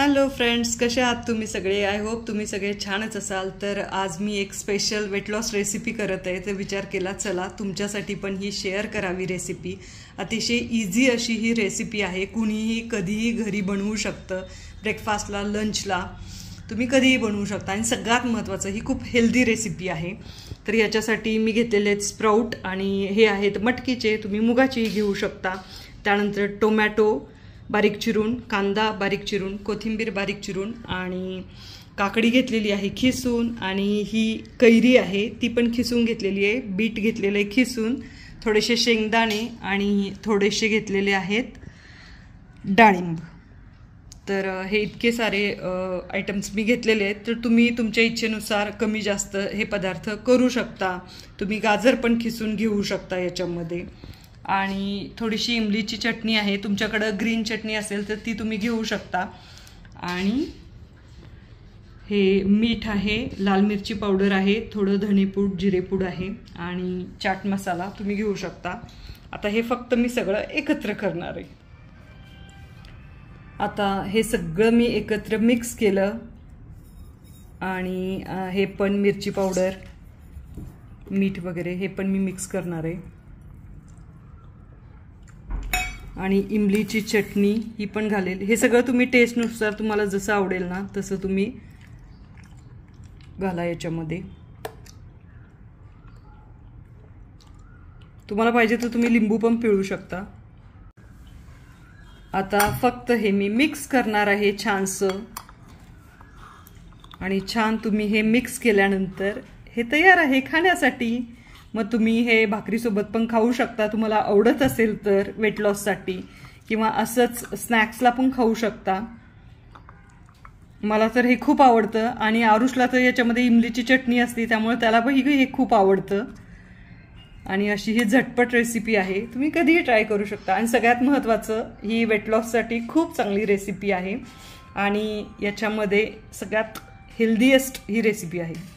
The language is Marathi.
हॅलो फ्रेंड्स, कसे आहात तुम्ही सगळे? आय होप तुम्ही सगळे छानच असाल. तर आज मी एक स्पेशल वेट लॉस रेसिपी करत आहे. तर विचार केला चला तुमच्यासाठी पण ही शेअर करावी रेसिपी. अतिशय इझी अशी ही रेसिपी आहे. कुणीही कधीही घरी बनवू शकतं. ब्रेकफास्टला, लंचला तुम्ही कधीही बनवू शकता. आणि सगळ्यात महत्त्वाचं, ही खूप हेल्दी रेसिपी आहे. तर याच्यासाठी मी घेतलेले आहेत स्प्राऊट आणि हे आहेत मटकीचे, तुम्ही मुगाचेही घेऊ शकता. त्यानंतर टोमॅटो बारीक चिरून, कांदा बारीक चिरून, कोथिंबीर बारीक चिरून आणि काकडी घेतलेली आहे खिसून, आणि ही कैरी आहे ती पण खिसून घेतलेली आहे. बीट घेतलेलं आहे खिसून, थोडेसे शेंगदाणे आणि थोडेसे घेतलेले आहेत डाळिंब. तर हे इतके सारे आयटम्स मी घेतलेले आहेत. तर तुम्ही तुमच्या इच्छेनुसार कमी जास्त हे पदार्थ करू शकता. तुम्ही गाजर पण खिसून घेऊ शकता याच्यामध्ये. आणि थोडीशी इमलीची चटणी आहे, तुमच्याकडं ग्रीन चटणी असेल तर ती तुम्ही घेऊ शकता. आणि हे मीठ आहे, लाल मिरची पावडर आहे, थोडं धणेपूड, जिरेपूड आहे आणि चाट मसाला तुम्ही घेऊ शकता. आता हे फक्त मी सगळं एकत्र करणार आहे. आता हे सगळं मी एकत्र मिक्स केलं आणि हे पण मिरची पावडर, मीठ वगैरे हे पण मी मिक्स करणार आहे. आणि इमलीची चटणी ही पण घालेल. हे सगळं तुम्ही टेस्टनुसार तुम्हाला जसं आवडेल ना तसं तुम्ही घाला याच्यामध्ये. तुम्हाला पाहिजे तर तुम्ही लिंबू पण पिळू शकता. आता फक्त हे मी मिक्स करणार आहे छानसं. आणि छान तुम्ही हे मिक्स केल्यानंतर हे तयार आहे खाण्यासाठी. मग तुम्ही हे भाकरीसोबत पण खाऊ शकता, तुम्हाला आवडत असेल तर वेट लॉससाठी, किंवा असंच स्नॅक्सला पण खाऊ शकता. मला तर हे खूप आवडतं आणि आरुषला तर याच्यामध्ये इमलीची चटणी असते त्यामुळे त्याला पण हे खूप आवडतं. आणि अशी ही झटपट रेसिपी आहे, तुम्ही कधीही ट्राय करू शकता. आणि सगळ्यात महत्त्वाचं, ही वेट लॉससाठी खूप चांगली रेसिपी आहे आणि याच्यामध्ये सगळ्यात हेल्दीएस्ट ही रेसिपी आहे.